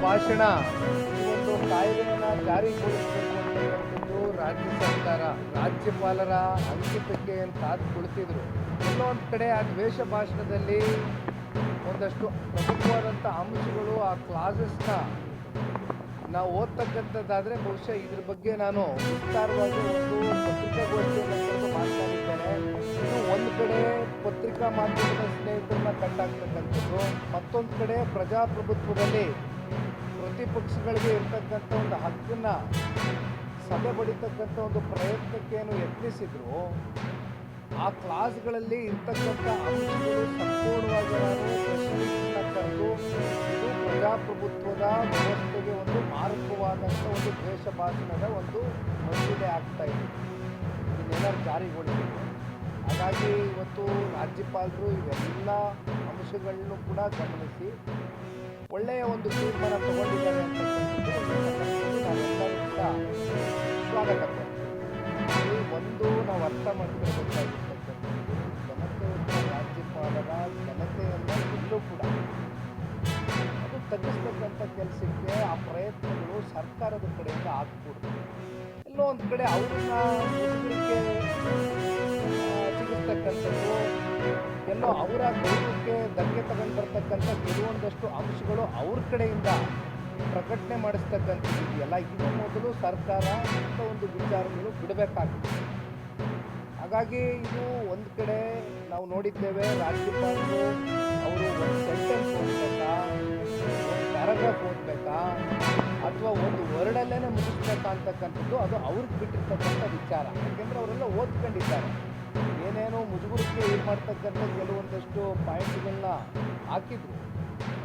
ಭಾಷಣ ಈ ಒಂದು ಕಾಯ್ದೆಯನ್ನು ಜಾರಿಗೊಳಿಸಬೇಕು ಅಂತಕ್ಕಂಥದ್ದು ರಾಜ್ಯ ಸರ್ಕಾರ ರಾಜ್ಯಪಾಲರ ಅಂಕಿತಕ್ಕೆ ಕಾದು ಕುಳಿತಿದ್ರು. ಇನ್ನೊಂದು ಕಡೆ ಆ ದ್ವೇಷ ಭಾಷಣದಲ್ಲಿ ಒಂದಷ್ಟು ಪ್ರಮುಖವಾದಂಥ ಅಂಶಗಳು ಆ ಕ್ಲಾಸಸ್ನ ನಾವು ಓದ್ತಕ್ಕಂಥದ್ದಾದರೆ ಬಹುಶಃ ಇದ್ರ ಬಗ್ಗೆ ನಾನು ವಿಸ್ತಾರವಾಗಿ ಒಂದು ಪತ್ರಿಕಾಗೋಷ್ಠಿಯನ್ನು ಕರೆದು ಮಾತನಾಡಿದ್ದೇನೆ. ಇದು ಒಂದು ಕಡೆ ಪತ್ರಿಕಾ ಮಾಧ್ಯಮದ ಸ್ನೇಹಿತರನ್ನ ಕಂಡಾಗ್ತಕ್ಕಂಥದ್ದು, ಮತ್ತೊಂದು ಕಡೆ ಪ್ರಜಾಪ್ರಭುತ್ವದಲ್ಲಿ ಪ್ರತಿಪಕ್ಷಗಳಿಗೆ ಇರ್ತಕ್ಕಂಥ ಒಂದು ಹಕ್ಕನ್ನು ಸಭೆ ಬಡಿತಕ್ಕಂಥ ಒಂದು ಪ್ರಯತ್ನಕ್ಕೇನು ಯತ್ನಿಸಿದ್ರು ಆ ಕ್ಲಾಸ್ಗಳಲ್ಲಿ ಇರ್ತಕ್ಕಂಥ ಅಂಶಗಳು ಸಂಪೂರ್ಣವಾಗಿ ನಾನು ಪ್ರಶ್ನೆಯನ್ನು ಕರೆದು ಇದು ಪ್ರಜಾಪ್ರಭುತ್ವದ ವ್ಯವಸ್ಥೆಗೆ ಒಂದು ಮಾರಕವಾದಂಥ ಒಂದು ದ್ವೇಷ ಭಾಷಣದ ಒಂದು ಮಸೂದೆ ಆಗ್ತಾ ಇದೆ. ಇದನ್ನೆಲ್ಲರೂ ಜಾರಿಗೊಳಿಸಿದ್ರು. ಹಾಗಾಗಿ ಇವತ್ತು ರಾಜ್ಯಪಾಲರು ಇವೆಲ್ಲ ಅಂಶಗಳನ್ನು ಕೂಡ ಗಮನಿಸಿ ಒಳ್ಳೆಯ ಒಂದು ತೀರ್ಮಾನ ತಗೊಂಡಿದ್ದಾರೆ ಅಂತಕ್ಕಂಥದ್ದು ನಾವೆಲ್ಲರೂ ಕೂಡ ಸ್ವಾಗತ ಮಾಡ್ತೀವಿ. ಒಂದು ನಾವು ಅರ್ಥ ಮಾಡ್ಕೊಳ್ಬೇಕಾಗಿರ್ತಕ್ಕಂಥದ್ದು ಜನತೆಯ ರಾಜ್ಯಪಾಲರ ಜನತೆಯನ್ನು ಎಲ್ಲೂ ಕೂಡ ಅದು ತಗ್ಗಿಸ್ತಕ್ಕಂಥ ಕೆಲಸಕ್ಕೆ ಆ ಪ್ರಯತ್ನಗಳು ಸರ್ಕಾರದ ಕಡೆಯಿಂದ ಆಗ್ಕೂಡ್ದು. ಎಲ್ಲೋ ಒಂದು ಕಡೆ ಅವ್ರನ್ನ ಮುದುಗರಿಗೆ ಸಿಗಿಸ್ತಕ್ಕಂಥದ್ದು, ಎಲ್ಲೋ ಅವರ ಗೌರವಕ್ಕೆ ಧಕ್ಕೆ ತಗೊಂಡು ಬರ್ತಕ್ಕಂಥ ಕೆಲವೊಂದಷ್ಟು ಅಂಶಗಳು ಅವ್ರ ಕಡೆಯಿಂದ ಪ್ರಕಟಣೆ ಮಾಡಿಸ್ತಕ್ಕಂಥದ್ದು ಇದೆಯಲ್ಲ, ಇದು ಮೊದಲು ಸರ್ಕಾರ ಇಂಥ ಒಂದು ವಿಚಾರಗಳು ಬಿಡಬೇಕಾಗ್ತದೆ. ಹಾಗಾಗಿ ಇದು ಒಂದು ಕಡೆ ನಾವು ನೋಡಿದ್ದೇವೆ, ರಾಜ್ಯಪಾಲರು ಅವರು ಒಂದು ಸೆಂಟೆನ್ಸ್ ಓದಬೇಕಾ, ಒಂದು ಪ್ಯಾರಾಗ್ರಾಫ್ ಓದಬೇಕಾ ಅಥವಾ ಒಂದು ವರ್ಡಲ್ಲೇ ಮುಗಿಸ್ಬೇಕಾ ಅಂತಕ್ಕಂಥದ್ದು ಅದು ಅವ್ರಿಗೆ ಬಿಟ್ಟಿರ್ತಕ್ಕಂಥ ವಿಚಾರ. ಯಾಕೆಂದರೆ ಅವರೆಲ್ಲ ಓದ್ಕೊಂಡಿದ್ದಾರೆ. ಏನೇನೋ ಮುಜುಗುರಕ್ಕೆ ಇದು ಮಾಡ್ತಕ್ಕಂಥ ಕೆಲವೊಂದಷ್ಟು ಪಾಯಿಂಟ್ಗಳನ್ನ ಹಾಕಿದ್ರು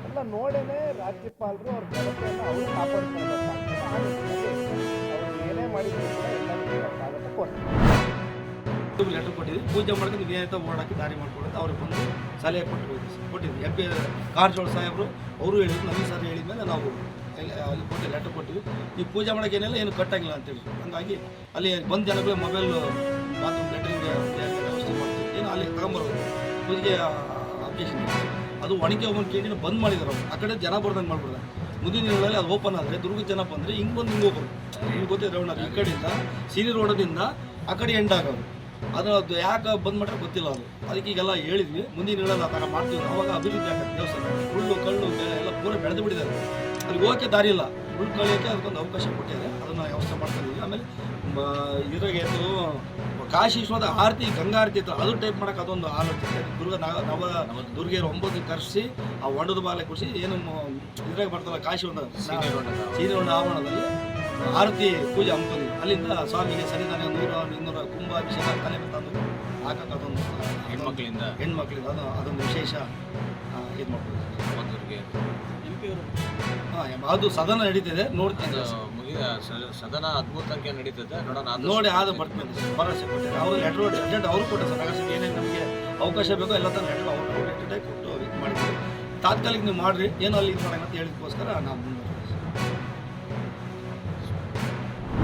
ಎಲ್ಲ ನೋಡೇ ರಾಜ್ಯಪಾಲರು ಅವ್ರ ಘನತೆಯನ್ನು ಅವರು ಕಾಪಾಡ್ಕೊಳ್ಬೇಕಾಗ್ತದೆ. ಆ ನಿಟ್ಟಿನಲ್ಲಿ ಅವರು ಏನೇ ಮಾಡಿದ್ರು ಕೂಡ ಎಲ್ಲರಿಗೂ ಸ್ವಾಗತ ಕೊಡ್ತಾರೆ. ಲೆಟರ್ ಕೊಟ್ಟಿದ್ವಿ, ಪೂಜೆ ಮಾಡೋಕ್ಕೆ ನೇತ ಓಡಾಕಿ ದಾರಿ ಮಾಡ್ಕೊಳ್ಳೋದು ಅವ್ರಿಗೆ ಬಂದು ಸಲಹೆ ಕೊಟ್ಟಿದ್ವಿ. MP ಕಾರಜೋಳ ಸಾಹೇಬರು ಅವರು ಹೇಳಿದ್ರು, ನಮಗೆ ಸರ್ ಹೇಳಿದ ಮೇಲೆ ನಾವು ಅಲ್ಲಿ ಕೊಟ್ಟು ಲೆಟರ್ ಕೊಟ್ಟಿವಿ. ನೀವು ಪೂಜೆ ಮಾಡೋಕೆ ಏನೆಲ್ಲ ಏನು ಕಟ್ಟಾಗಿಲ್ಲ ಅಂತೇಳಿ. ಹಾಗಾಗಿ ಅಲ್ಲಿ ಬಂದು ಜನಗಳು ಮೊಬೈಲ್ ಬಾತ್ರೂಮ್ ಲೆಟ್ರಿಗೆ ವ್ಯವಸ್ಥೆ ಮಾಡ್ತೀವಿ, ಏನು ಅಲ್ಲಿ ತಗೊಂಬರೋದು ಪೂಜೆಗೆ ಅಬ್ಜೆಕ್ಷನ್ ಅದು ಒಣಗಿ ಹೋಗೋದು ಕೇಳಿ ಬಂದ್ ಮಾಡಿದಾರೆ. ಅವರು ಆ ಕಡೆ ಜನ ಬರ್ದಂಗೆ ಮಾಡ್ಬಿಡ್ತಾರೆ. ಮುಂದಿನ ದಿನಗಳಲ್ಲಿ ಅದು ಓಪನ್ ಆದರೆ ದುರ್ಗದ ಜನ ಬಂದರೆ ಹಿಂಗೆ ಬಂದು ಹಿಂಗೆ ಹೋಗೋರು. ಹಿಂಗೆ ಗೊತ್ತಿದೆ ರೌಂಡ್ ಈ ಕಡೆಯಿಂದ ಸೀನಿ ರೋಡದಿಂದ ಆ ಕಡೆ ಎಂಡ್ ಆಗೋದು. ಅದು ಯಾಕೆ ಬಂದ್ ಮಾಡ್ರೆ ಗೊತ್ತಿಲ್ಲ. ಅದು ಅದಕ್ಕೆ ಈಗೆಲ್ಲ ಹೇಳಿದ್ವಿ, ಮುಂದಿನ ದಿನಗಳಲ್ಲಿ ಆ ಥರ ಮಾಡ್ತೀವಿ. ಅವಾಗ ಅಭಿವೃದ್ಧಿ ಆಗುತ್ತೆ ದೇವಸ್ಥಾನ. ಹುಳ್ಳು ಕಳ್ಳು ಎಲ್ಲ ಪೂರ ಬೆಳೆದು ಬಿಟ್ಟಿದ್ದಾರೆ. ಅಲ್ಲಿಗೆ ಹೋಗೋಕ್ಕೆ ದಾರಿ ಇಲ್ಲ. ಹುಳ್ಳು ಕಳಿಯೋಕ್ಕೆ ಅದಕ್ಕೊಂದು ಅವಕಾಶ ಕೊಟ್ಟಿದ್ದಾರೆ, ಅದನ್ನು ವ್ಯವಸ್ಥೆ ಮಾಡ್ಕೊಂಡಿದ್ವಿ. ಆಮೇಲೆ ಇದ್ರಾಗೆ ಕಾಶಿ ವಿಶ್ವದ ಆರತಿ ಗಂಗಾ ಆರತಿ ಇತ್ತು, ಅದು ಟೈಪ್ ಮಾಡೋಕೆ ಅದೊಂದು ಆಲೋಚನೆ. ದುರ್ಗ ನವ ದುರ್ಗೆಯರು 9 ಕರೆಸಿ ಆ ಹೊಂಡದ ಬಾಲೆ ಕೊಡಿಸಿ ಏನು ಇದ್ರಾಗ ಬರ್ತಲ್ಲ ಕಾಶಿ ಒಂದು ಸೀನಿಗೊಂಡ ಆವರಣದಲ್ಲಿ ಆರತಿ ಪೂಜೆ ಹಮ್ಮಿಕೊಂಡಿದ್ವಿ. ಅಲ್ಲಿಂದ ಸ್ವಾಮಿಗೆ ಸನ್ನಿಧಾನ 100-200 ಕುಂಭಾಭಿಷೇಕ ತಲೆ ತಂದು ಹಾಕಕ್ಕೆ ಅದೊಂದು ಹೆಣ್ಮಕ್ಳಿಂದ ಅದೊಂದು ವಿಶೇಷ ಇದು ಮಾಡ್ಬೋದು. ಅದು ಸದನ ನಡೀತಿದೆ, ನೋಡ್ತೀನಿ. ಸದನ 13 ಸಂಖ್ಯೆ ನಡೀತದೆ, ನೋಡೋಣ. ನೋಡಿ ಆದ ಬರ್ತದೆ ಭರವಸೆ ಕೊಟ್ಟಿದ್ದಾರೆ. ಅವರು ಲೆಟರ್ ಅವರು ಕೊಟ್ಟರೆ ಸರ್ ನಗರಸಭೆ ಏನೇನು ನಮಗೆ ಅವಕಾಶ ಬೇಕೋ ಎಲ್ಲ ಥರ ಲೆಟರ್ ಅವರು ಕೊಟ್ಟು ಇದು ಮಾಡಿದ್ದೀವಿ. ತಾತ್ಕಾಲಿಕ ನೀವು ಮಾಡಿರಿ, ಏನೋ ಅಲ್ಲಿ ಇದು ಮಾಡೋಣ ಅಂತ ಹೇಳಿದಕ್ಕೋಸ್ಕರ ನಾವು ಮುಂದೆ